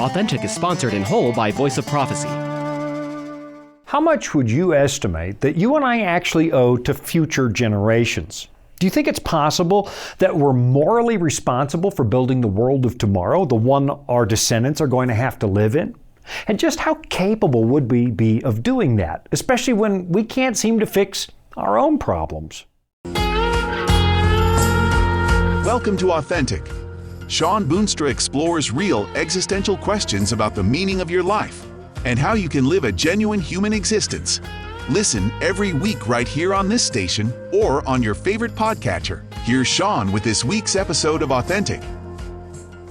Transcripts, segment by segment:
Authentic is sponsored in whole by Voice of Prophecy. How much would you estimate that you and I actually owe to future generations? Do you think it's possible that we're morally responsible for building the world of tomorrow, the one our descendants are going to have to live in? And just how capable would we be of doing that, especially when we can't seem to fix our own problems? Welcome to Authentic. Sean Boonstra explores real existential questions about the meaning of your life and how you can live a genuine human existence. Listen every week right here on this station or on your favorite podcatcher. Here's Sean with this week's episode of Authentic.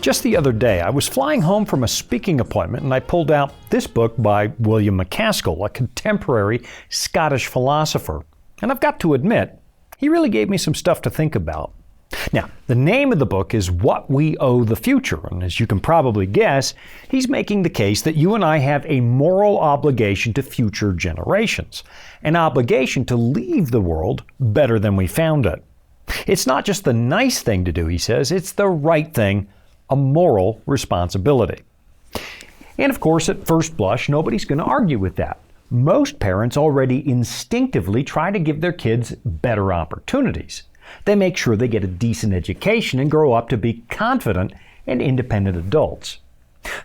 Just the other day, I was flying home from a speaking appointment and I pulled out this book by William MacAskill, a contemporary Scottish philosopher. And I've got to admit, he really gave me some stuff to think about. Now, the name of the book is What We Owe the Future, and as you can probably guess, he's making the case that you and I have a moral obligation to future generations, an obligation to leave the world better than we found it. It's not just the nice thing to do, he says, it's the right thing, a moral responsibility. And of course, at first blush, nobody's going to argue with that. Most parents already instinctively try to give their kids better opportunities. They make sure they get a decent education and grow up to be confident and independent adults.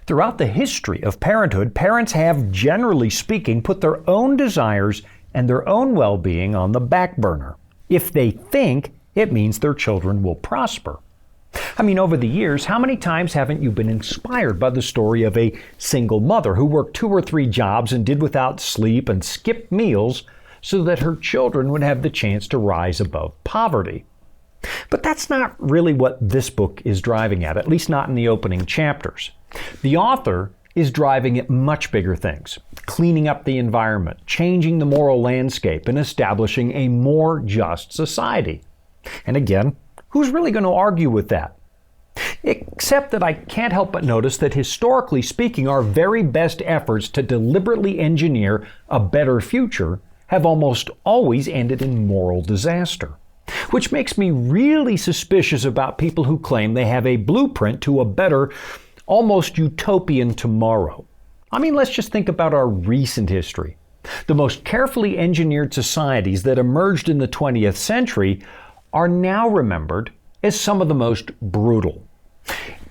Throughout the history of parenthood, parents have, generally speaking, put their own desires and their own well-being on the back burner. If they think, it means their children will prosper. I mean, over the years, how many times haven't you been inspired by the story of a single mother who worked 2 or 3 jobs and did without sleep and skipped meals so that her children would have the chance to rise above poverty? But that's not really what this book is driving at least not in the opening chapters. The author is driving at much bigger things, cleaning up the environment, changing the moral landscape, and establishing a more just society. And again, who's really going to argue with that? Except that I can't help but notice that historically speaking, our very best efforts to deliberately engineer a better future have almost always ended in moral disaster, which makes me really suspicious about people who claim they have a blueprint to a better, almost utopian tomorrow. I mean, let's just think about our recent history. The most carefully engineered societies that emerged in the 20th century are now remembered as some of the most brutal.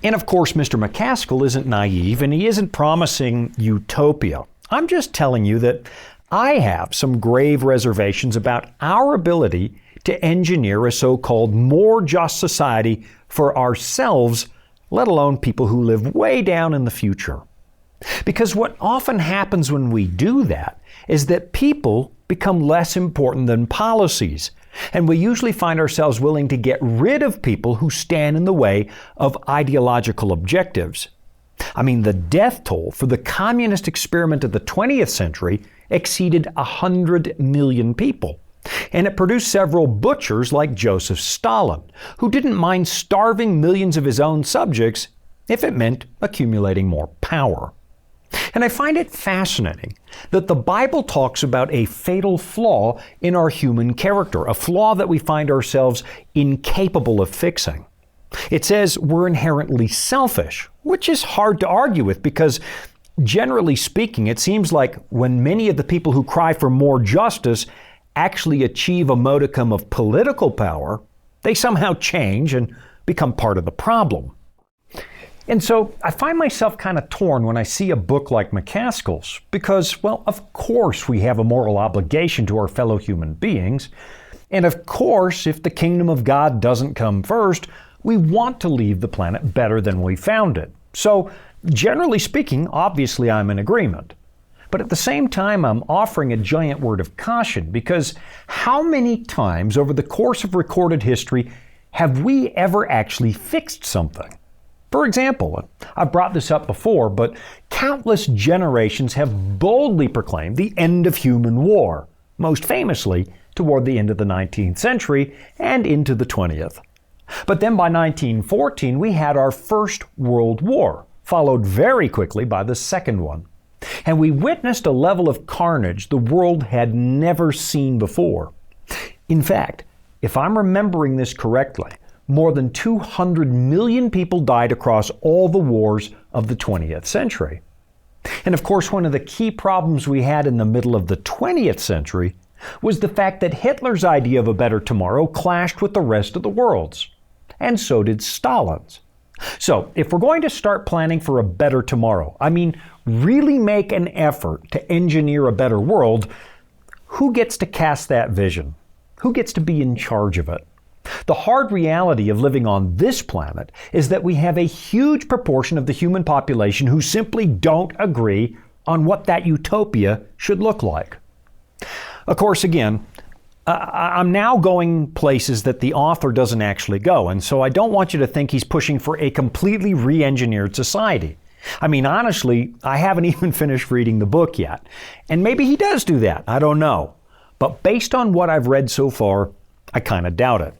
And of course, Mr. MacAskill isn't naive and he isn't promising utopia. I'm just telling you that I have some grave reservations about our ability to engineer a so-called more just society for ourselves, let alone people who live way down in the future. Because what often happens when we do that is that people become less important than policies, and we usually find ourselves willing to get rid of people who stand in the way of ideological objectives. I mean, the death toll for the communist experiment of the 20th century exceeded 100 million people. And it produced several butchers like Joseph Stalin, who didn't mind starving millions of his own subjects if it meant accumulating more power. And I find it fascinating that the Bible talks about a fatal flaw in our human character, a flaw that we find ourselves incapable of fixing. It says we're inherently selfish, which is hard to argue with because, generally speaking, it seems like when many of the people who cry for more justice actually achieve a modicum of political power, they somehow change and become part of the problem. And so I find myself kind of torn when I see a book like MacAskill's because, well, of course we have a moral obligation to our fellow human beings. And of course, if the kingdom of God doesn't come first, we want to leave the planet better than we found it. So, generally speaking, obviously I'm in agreement. But at the same time, I'm offering a giant word of caution because how many times over the course of recorded history have we ever actually fixed something? For example, I've brought this up before, but countless generations have boldly proclaimed the end of human war, most famously toward the end of the 19th century and into the 20th. But then by 1914, we had our First World War, followed very quickly by the second one. And we witnessed a level of carnage the world had never seen before. In fact, if I'm remembering this correctly, more than 200 million people died across all the wars of the 20th century. And of course, one of the key problems we had in the middle of the 20th century was the fact that Hitler's idea of a better tomorrow clashed with the rest of the world's. And so did Stalin's. So, if we're going to start planning for a better tomorrow, really make an effort to engineer a better world, who gets to cast that vision? Who gets to be in charge of it? The hard reality of living on this planet is that we have a huge proportion of the human population who simply don't agree on what that utopia should look like. Of course, again, I'm now going places that the author doesn't actually go, and so I don't want you to think he's pushing for a completely re-engineered society. Honestly, I haven't even finished reading the book yet. And maybe he does do that, I don't know. But based on what I've read so far, I kind of doubt it.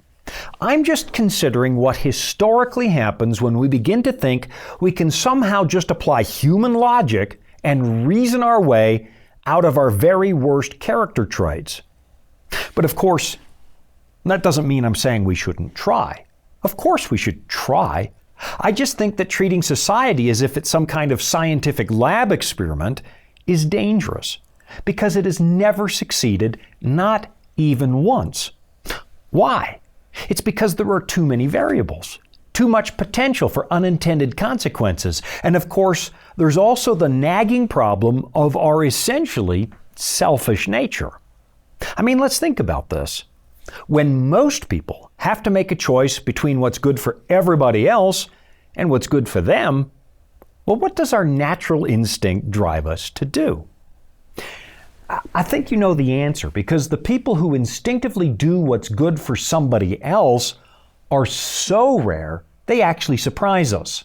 I'm just considering what historically happens when we begin to think we can somehow just apply human logic and reason our way out of our very worst character traits. But of course, that doesn't mean I'm saying we shouldn't try. Of course we should try. I just think that treating society as if it's some kind of scientific lab experiment is dangerous, because it has never succeeded, not even once. Why? It's because there are too many variables, too much potential for unintended consequences, and of course, there's also the nagging problem of our essentially selfish nature. Let's think about this. When most people have to make a choice between what's good for everybody else and what's good for them, well, what does our natural instinct drive us to do? I think you know the answer, because the people who instinctively do what's good for somebody else are so rare, they actually surprise us.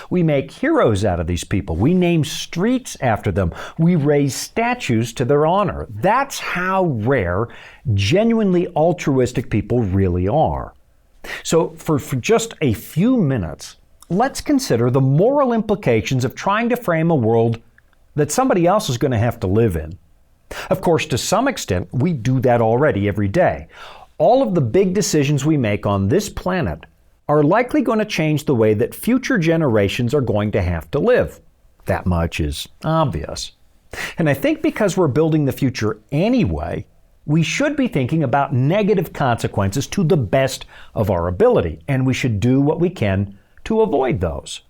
We make heroes out of these people. We name streets after them. We raise statues to their honor. That's how rare genuinely altruistic people really are. So for just a few minutes, let's consider the moral implications of trying to frame a world that somebody else is going to have to live in. Of course, to some extent, we do that already every day. All of the big decisions we make on this planet are likely going to change the way that future generations are going to have to live. That much is obvious. And I think because we're building the future anyway, we should be thinking about negative consequences to the best of our ability, and we should do what we can to avoid those.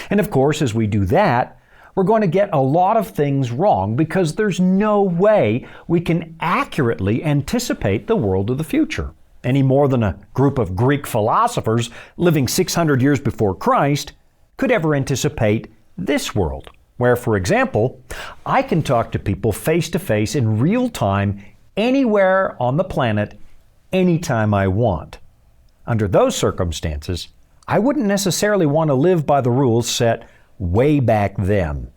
And of course, as we do that, we're going to get a lot of things wrong, because there's no way we can accurately anticipate the world of the future, any more than a group of Greek philosophers living 600 years before Christ could ever anticipate this world, where, for example, I can talk to people face to face in real time anywhere on the planet, anytime I want. Under those circumstances, I wouldn't necessarily want to live by the rules set way back then.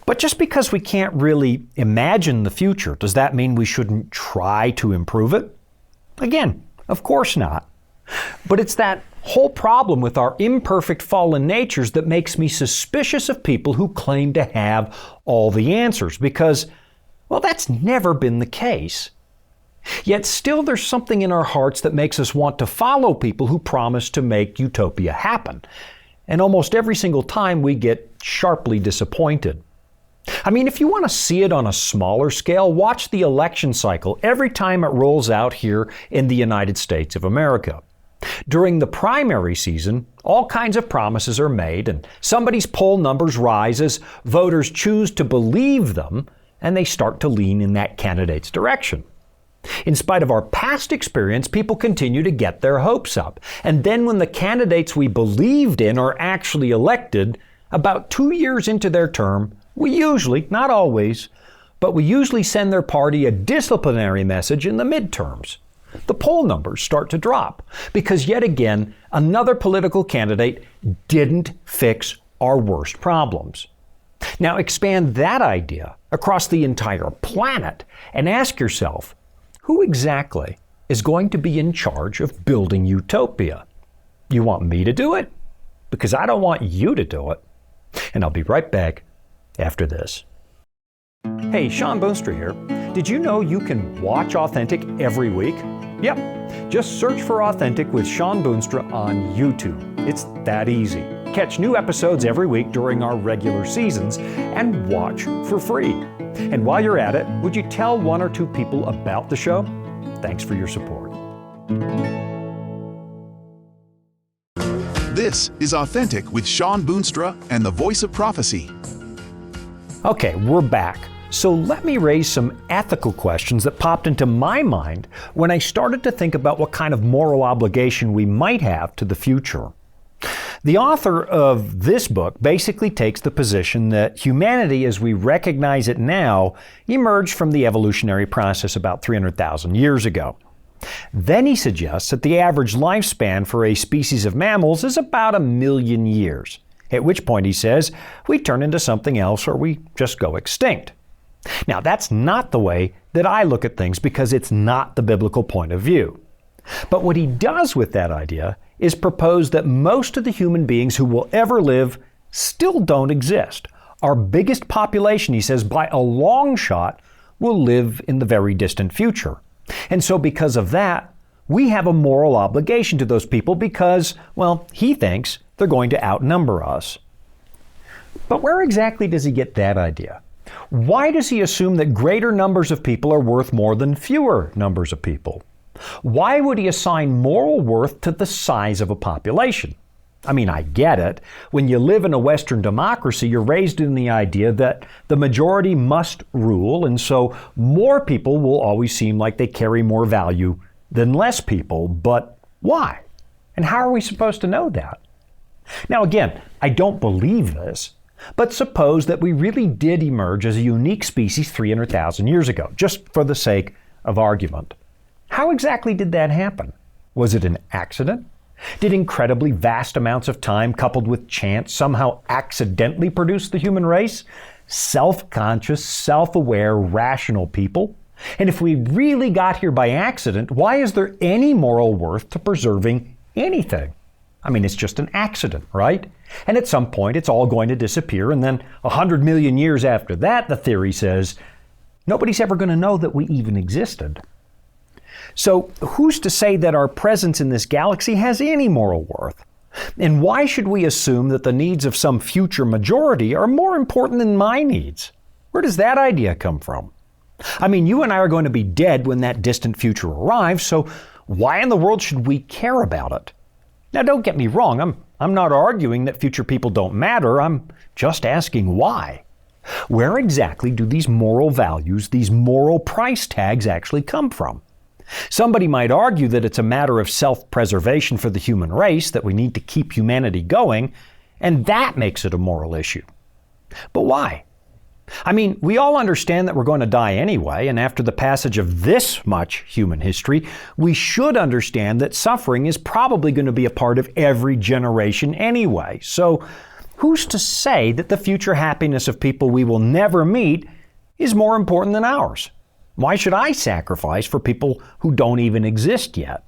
But just because we can't really imagine the future, does that mean we shouldn't try to improve it? Again, of course not. But it's that whole problem with our imperfect fallen natures that makes me suspicious of people who claim to have all the answers, because, well, that's never been the case. Yet still there's something in our hearts that makes us want to follow people who promise to make utopia happen. And almost every single time we get sharply disappointed. If you want to see it on a smaller scale, watch the election cycle every time it rolls out here in the United States of America. During the primary season, all kinds of promises are made, and somebody's poll numbers rise as voters choose to believe them, and they start to lean in that candidate's direction. In spite of our past experience, people continue to get their hopes up. And then when the candidates we believed in are actually elected, about 2 years into their term, we usually, not always, but we usually send their party a disciplinary message in the midterms. The poll numbers start to drop because yet again, another political candidate didn't fix our worst problems. Now expand that idea across the entire planet and ask yourself, who exactly is going to be in charge of building utopia? You want me to do it? Because I don't want you to do it. And I'll be right back after this. Hey, Sean Boonstra here. Did you know you can watch Authentic every week? Yep, just search for Authentic with Sean Boonstra on YouTube. It's that easy. Catch new episodes every week during our regular seasons and watch for free. And while you're at it, would you tell one or two people about the show? Thanks for your support. This is Authentic with Sean Boonstra and the Voice of Prophecy. Okay, we're back. So let me raise some ethical questions that popped into my mind when I started to think about what kind of moral obligation we might have to the future. The author of this book basically takes the position that humanity as we recognize it now emerged from the evolutionary process about 300,000 years ago. Then he suggests that the average lifespan for a species of mammals is about 1 million years, at which point he says we turn into something else or we just go extinct. Now, that's not the way that I look at things because it's not the biblical point of view. But what he does with that idea is propose that most of the human beings who will ever live still don't exist. Our biggest population, he says, by a long shot, will live in the very distant future. And so because of that, we have a moral obligation to those people because, well, he thinks they're going to outnumber us. But where exactly does he get that idea? Why does he assume that greater numbers of people are worth more than fewer numbers of people? Why would he assign moral worth to the size of a population? I mean, I get it. When you live in a Western democracy, you're raised in the idea that the majority must rule, and so more people will always seem like they carry more value than less people. But why? And how are we supposed to know that? Now, again, I don't believe this. But suppose that we really did emerge as a unique species 300,000 years ago, just for the sake of argument. How exactly did that happen? Was it an accident? Did incredibly vast amounts of time coupled with chance somehow accidentally produce the human race? Self-conscious, self-aware, rational people? And if we really got here by accident, why is there any moral worth to preserving anything? I mean, it's just an accident, right? And at some point, it's all going to disappear. And then 100 million years after that, the theory says, nobody's ever going to know that we even existed. So who's to say that our presence in this galaxy has any moral worth? And why should we assume that the needs of some future majority are more important than my needs? Where does that idea come from? I mean, you and I are going to be dead when that distant future arrives, so why in the world should we care about it? Now, don't get me wrong, I'm not arguing that future people don't matter, I'm just asking why. Where exactly do these moral values, these moral price tags actually come from? Somebody might argue that it's a matter of self-preservation for the human race, that we need to keep humanity going, and that makes it a moral issue. But why? I mean, we all understand that we're going to die anyway, and after the passage of this much human history, we should understand that suffering is probably going to be a part of every generation anyway. So, who's to say that the future happiness of people we will never meet is more important than ours? Why should I sacrifice for people who don't even exist yet?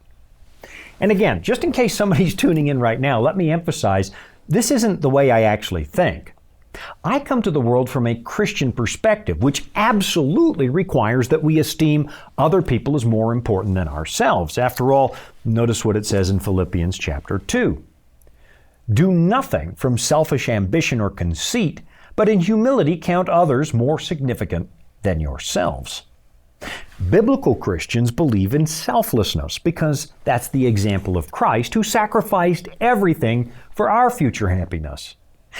And again, just in case somebody's tuning in right now, let me emphasize, this isn't the way I actually think. I come to the world from a Christian perspective, which absolutely requires that we esteem other people as more important than ourselves. After all, notice what it says in Philippians chapter 2. Do nothing from selfish ambition or conceit, but in humility count others more significant than yourselves. Biblical Christians believe in selflessness because that's the example of Christ who sacrificed everything for our future happiness.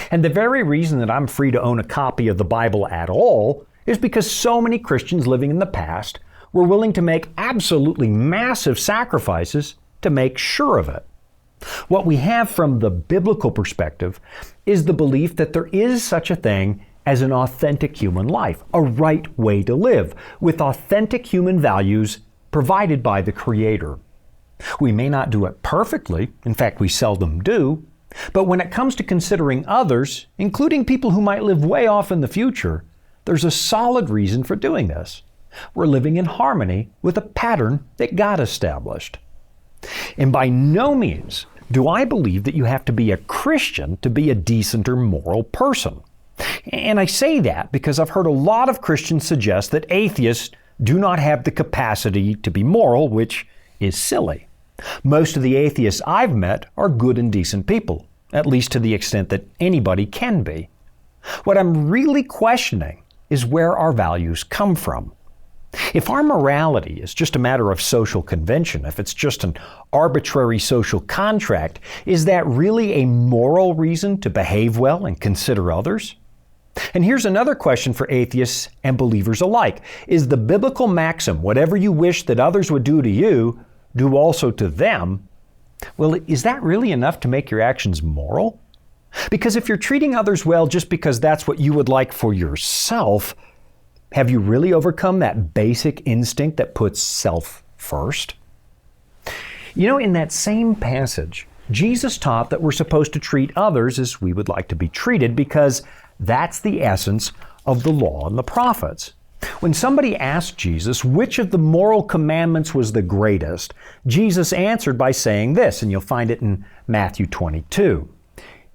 And the very reason that I'm free to own a copy of the Bible at all is because so many Christians living in the past were willing to make absolutely massive sacrifices to make sure of it. What we have from the biblical perspective is the belief that there is such a thing as an authentic human life, a right way to live, with authentic human values provided by the Creator. We may not do it perfectly, in fact we seldom do, but when it comes to considering others, including people who might live way off in the future, there's a solid reason for doing this. We're living in harmony with a pattern that God established. And by no means do I believe that you have to be a Christian to be a decent or moral person. And I say that because I've heard a lot of Christians suggest that atheists do not have the capacity to be moral, which is silly. Most of the atheists I've met are good and decent people, at least to the extent that anybody can be. What I'm really questioning is where our values come from. If our morality is just a matter of social convention, if it's just an arbitrary social contract, is that really a moral reason to behave well and consider others? And here's another question for atheists and believers alike. Is the biblical maxim, whatever you wish that others would do to you, do also to them? Well, is that really enough to make your actions moral? Because if you're treating others well just because that's what you would like for yourself, have you really overcome that basic instinct that puts self first? You know, in that same passage, Jesus taught that we're supposed to treat others as we would like to be treated because that's the essence of the law and the prophets. When somebody asked Jesus which of the moral commandments was the greatest, Jesus answered by saying this, and you'll find it in Matthew 22.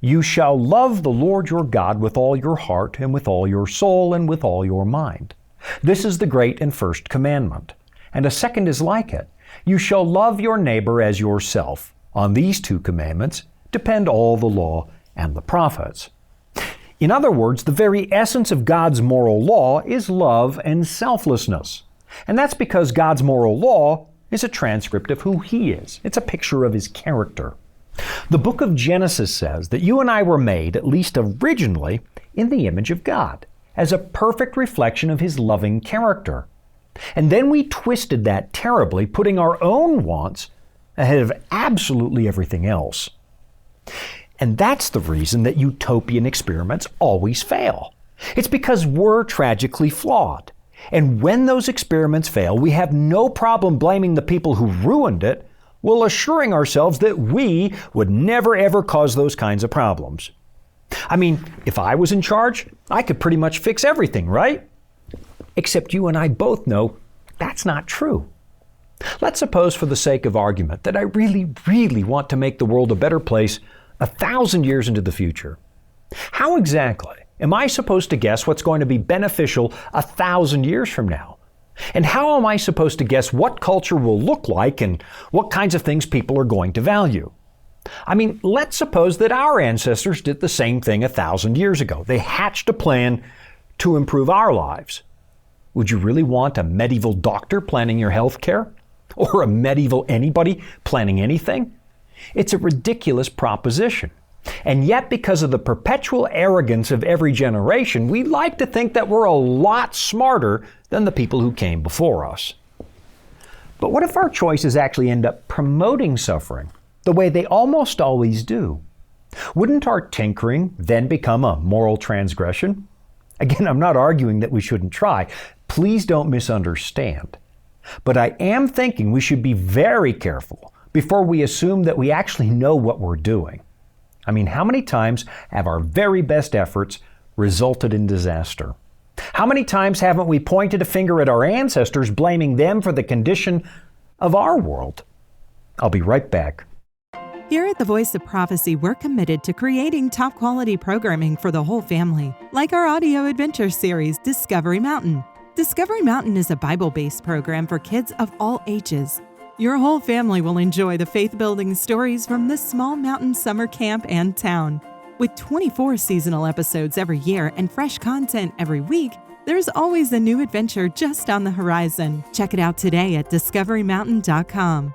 You shall love the Lord your God with all your heart and with all your soul and with all your mind. This is the great and first commandment. And a second is like it. You shall love your neighbor as yourself. On these two commandments depend all the law and the prophets. In other words, the very essence of God's moral law is love and selflessness. And that's because God's moral law is a transcript of who He is. It's a picture of His character. The book of Genesis says that you and I were made, at least originally, in the image of God, as a perfect reflection of His loving character. And then we twisted that terribly, putting our own wants ahead of absolutely everything else. And that's the reason that utopian experiments always fail. It's because we're tragically flawed. And when those experiments fail, we have no problem blaming the people who ruined it, while assuring ourselves that we would never ever cause those kinds of problems. I mean, if I was in charge, I could pretty much fix everything, right? Except you and I both know that's not true. Let's suppose for the sake of argument that I really, really want to make the world a better place 1,000 years into the future. How exactly am I supposed to guess what's going to be beneficial 1,000 years from now? And how am I supposed to guess what culture will look like and what kinds of things people are going to value? I mean, let's suppose that our ancestors did the same thing 1,000 years ago. They hatched a plan to improve our lives. Would you really want a medieval doctor planning your health care? Or a medieval anybody planning anything? It's a ridiculous proposition. And yet, because of the perpetual arrogance of every generation, we like to think that we're a lot smarter than the people who came before us. But what if our choices actually end up promoting suffering, the way they almost always do? Wouldn't our tinkering then become a moral transgression? Again, I'm not arguing that we shouldn't try. Please don't misunderstand. But I am thinking we should be very careful before we assume that we actually know what we're doing. I mean, how many times have our very best efforts resulted in disaster? How many times haven't we pointed a finger at our ancestors, blaming them for the condition of our world? I'll be right back. Here at the Voice of Prophecy, we're committed to creating top-quality programming for the whole family, like our audio adventure series, Discovery Mountain. Discovery Mountain is a Bible-based program for kids of all ages. Your whole family will enjoy the faith-building stories from this small mountain summer camp and town. With 24 seasonal episodes every year and fresh content every week, there's always a new adventure just on the horizon. Check it out today at discoverymountain.com.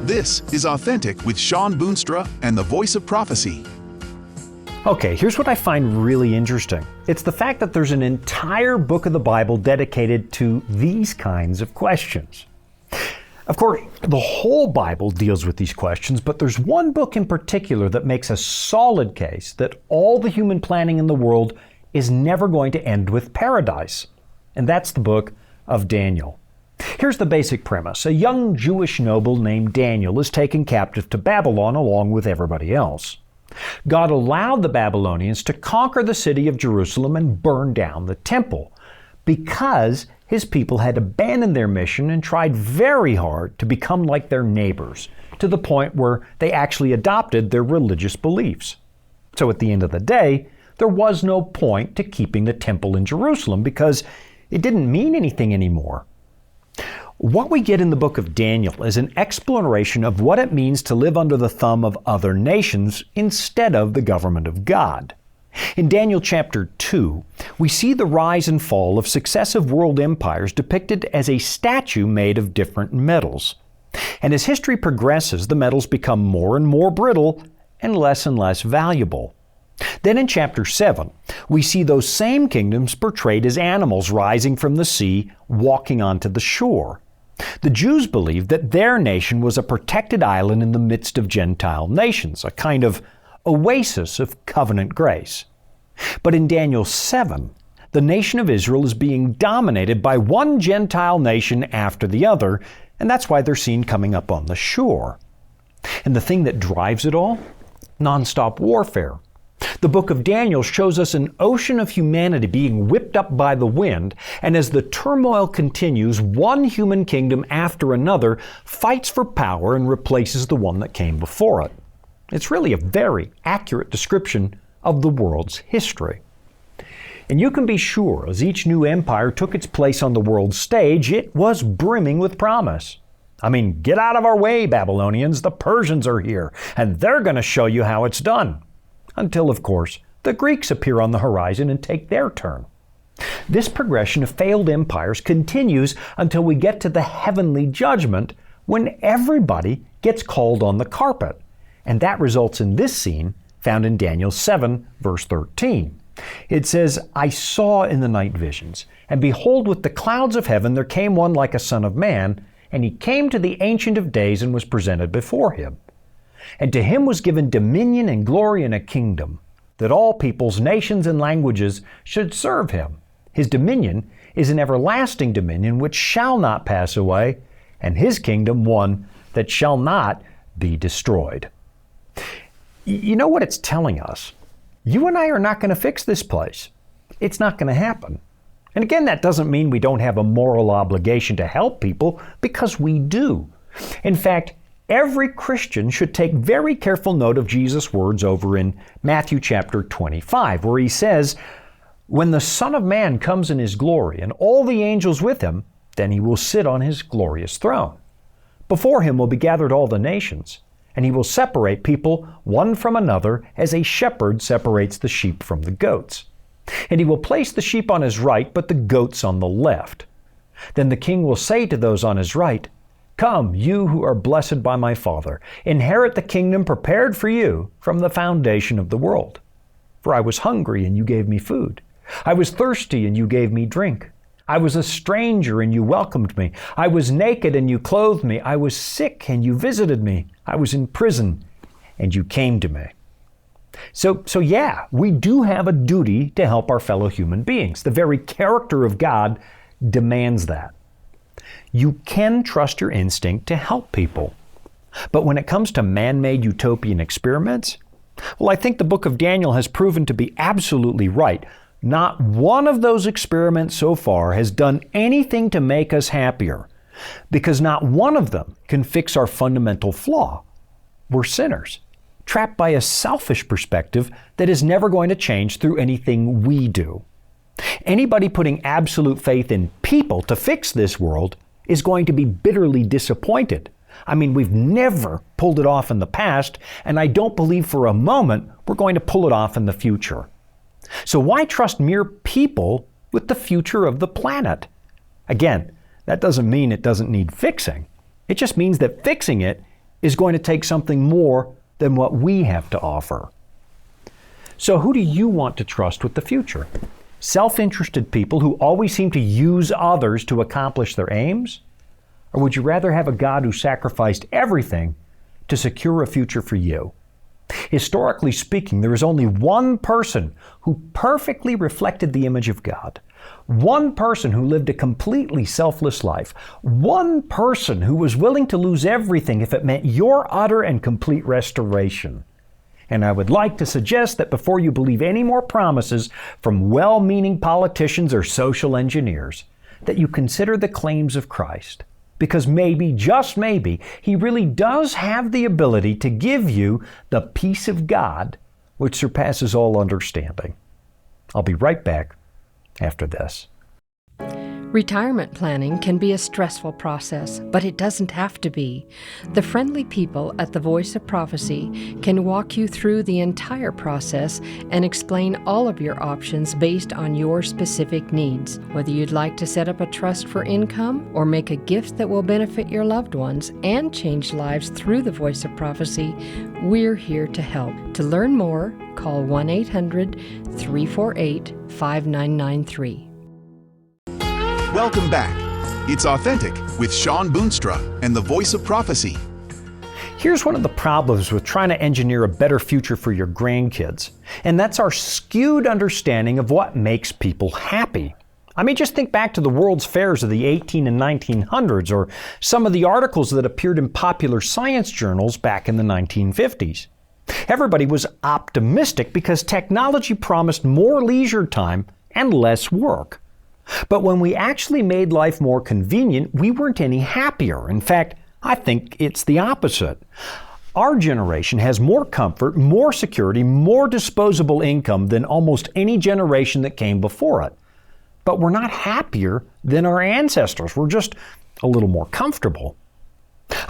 This is Authentic with Sean Boonstra and the Voice of Prophecy. Okay, here's what I find really interesting. It's the fact that there's an entire book of the Bible dedicated to these kinds of questions. Of course, the whole Bible deals with these questions, but there's one book in particular that makes a solid case that all the human planning in the world is never going to end with paradise. And that's the book of Daniel. Here's the basic premise. A young Jewish noble named Daniel is taken captive to Babylon along with everybody else. God allowed the Babylonians to conquer the city of Jerusalem and burn down the temple because His people had abandoned their mission and tried very hard to become like their neighbors, to the point where they actually adopted their religious beliefs. So at the end of the day, there was no point to keeping the temple in Jerusalem because it didn't mean anything anymore. What we get in the book of Daniel is an exploration of what it means to live under the thumb of other nations instead of the government of God. In Daniel chapter 2, we see the rise and fall of successive world empires depicted as a statue made of different metals. And as history progresses, the metals become more and more brittle and less valuable. Then in chapter 7, we see those same kingdoms portrayed as animals rising from the sea, walking onto the shore. The Jews believed that their nation was a protected island in the midst of Gentile nations, a kind of oasis of covenant grace. But in Daniel 7, the nation of Israel is being dominated by one Gentile nation after the other, and that's why they're seen coming up on the shore. And the thing that drives it all? Nonstop warfare. The book of Daniel shows us an ocean of humanity being whipped up by the wind, and as the turmoil continues, one human kingdom after another fights for power and replaces the one that came before it. It's really a very accurate description of the world's history. And you can be sure, as each new empire took its place on the world stage, it was brimming with promise. I mean, get out of our way, Babylonians, the Persians are here, and they're going to show you how it's done. Until, of course, the Greeks appear on the horizon and take their turn. This progression of failed empires continues until we get to the heavenly judgment, when everybody gets called on the carpet. And that results in this scene found in Daniel 7, verse 13. It says, "I saw in the night visions, and behold, with the clouds of heaven there came one like a son of man, and he came to the Ancient of Days and was presented before him. And to him was given dominion and glory and a kingdom, that all peoples, nations, and languages should serve him. His dominion is an everlasting dominion which shall not pass away, and his kingdom one that shall not be destroyed." You know what it's telling us? You and I are not going to fix this place. It's not going to happen. And again, that doesn't mean we don't have a moral obligation to help people, because we do. In fact, every Christian should take very careful note of Jesus' words over in Matthew chapter 25, where he says, "When the Son of Man comes in his glory and all the angels with him, then he will sit on his glorious throne. Before him will be gathered all the nations, and he will separate people one from another as a shepherd separates the sheep from the goats. And he will place the sheep on his right, but the goats on the left. Then the king will say to those on his right, 'Come, you who are blessed by my Father, inherit the kingdom prepared for you from the foundation of the world. For I was hungry, and you gave me food. I was thirsty, and you gave me drink. I was a stranger, and you welcomed me. I was naked, and you clothed me. I was sick, and you visited me. I was in prison, and you came to me.'" So yeah, we do have a duty to help our fellow human beings. The very character of God demands that. You can trust your instinct to help people. But when it comes to man-made utopian experiments, well, I think the book of Daniel has proven to be absolutely right. Not one of those experiments so far has done anything to make us happier, because not one of them can fix our fundamental flaw. We're sinners, trapped by a selfish perspective that is never going to change through anything we do. Anybody putting absolute faith in people to fix this world is going to be bitterly disappointed. I mean, we've never pulled it off in the past, and I don't believe for a moment we're going to pull it off in the future. So why trust mere people with the future of the planet? Again, that doesn't mean it doesn't need fixing. It just means that fixing it is going to take something more than what we have to offer. So who do you want to trust with the future? Self-interested people who always seem to use others to accomplish their aims? Or would you rather have a God who sacrificed everything to secure a future for you? Historically speaking, there is only one person who perfectly reflected the image of God. One person who lived a completely selfless life. One person who was willing to lose everything if it meant your utter and complete restoration. And I would like to suggest that before you believe any more promises from well-meaning politicians or social engineers, that you consider the claims of Christ. Because maybe, just maybe, He really does have the ability to give you the peace of God which surpasses all understanding. I'll be right back after this. Retirement planning can be a stressful process, but it doesn't have to be. The friendly people at the Voice of Prophecy can walk you through the entire process and explain all of your options based on your specific needs. Whether you'd like to set up a trust for income or make a gift that will benefit your loved ones and change lives through the Voice of Prophecy, we're here to help. To learn more, call 1-800-348-5993. Welcome back. It's Authentic with Sean Boonstra and the Voice of Prophecy. Here's one of the problems with trying to engineer a better future for your grandkids, and that's our skewed understanding of what makes people happy. I mean, just think back to the World's Fairs of the 18 and 1900s, or some of the articles that appeared in popular science journals back in the 1950s. Everybody was optimistic because technology promised more leisure time and less work. But when we actually made life more convenient, we weren't any happier. In fact, I think it's the opposite. Our generation has more comfort, more security, more disposable income than almost any generation that came before it. But we're not happier than our ancestors. We're just a little more comfortable.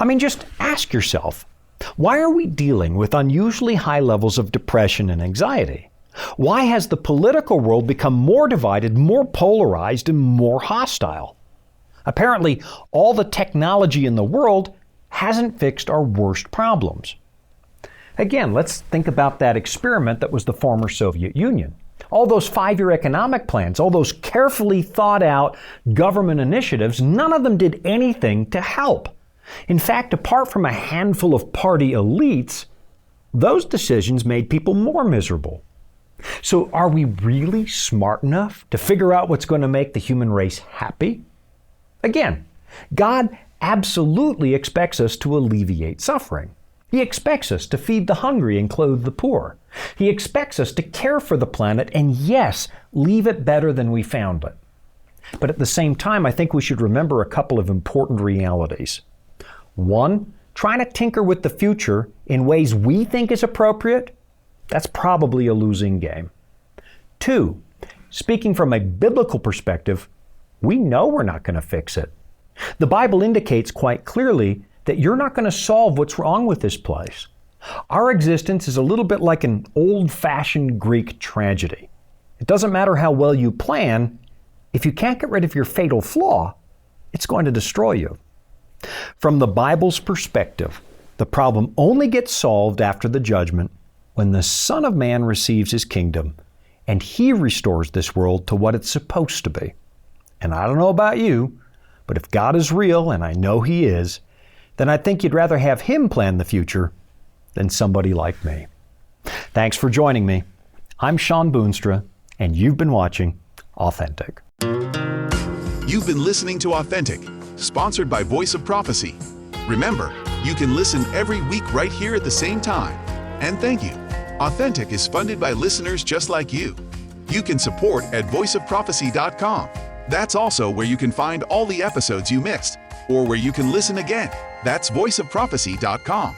I mean, just ask yourself, why are we dealing with unusually high levels of depression and anxiety? Why has the political world become more divided, more polarized, and more hostile? Apparently, all the technology in the world hasn't fixed our worst problems. Again, let's think about that experiment that was the former Soviet Union. All those 5-year economic plans, all those carefully thought out government initiatives, none of them did anything to help. In fact, apart from a handful of party elites, those decisions made people more miserable. So are we really smart enough to figure out what's going to make the human race happy? Again, God absolutely expects us to alleviate suffering. He expects us to feed the hungry and clothe the poor. He expects us to care for the planet and, yes, leave it better than we found it. But at the same time, I think we should remember a couple of important realities. One, trying to tinker with the future in ways we think is appropriate, that's probably a losing game. 2, speaking from a biblical perspective, we know we're not going to fix it. The Bible indicates quite clearly that you're not going to solve what's wrong with this place. Our existence is a little bit like an old-fashioned Greek tragedy. It doesn't matter how well you plan, if you can't get rid of your fatal flaw, it's going to destroy you. From the Bible's perspective, the problem only gets solved after the judgment when the Son of Man receives his kingdom and he restores this world to what it's supposed to be. And I don't know about you, but if God is real, and I know he is, then I think you'd rather have him plan the future than somebody like me. Thanks for joining me. I'm Sean Boonstra, and you've been watching Authentic. You've been listening to Authentic, sponsored by Voice of Prophecy. Remember, you can listen every week right here at the same time. And thank you. Authentic is funded by listeners just like you. You can support at voiceofprophecy.com. That's also where you can find all the episodes you missed, or where you can listen again. That's voiceofprophecy.com.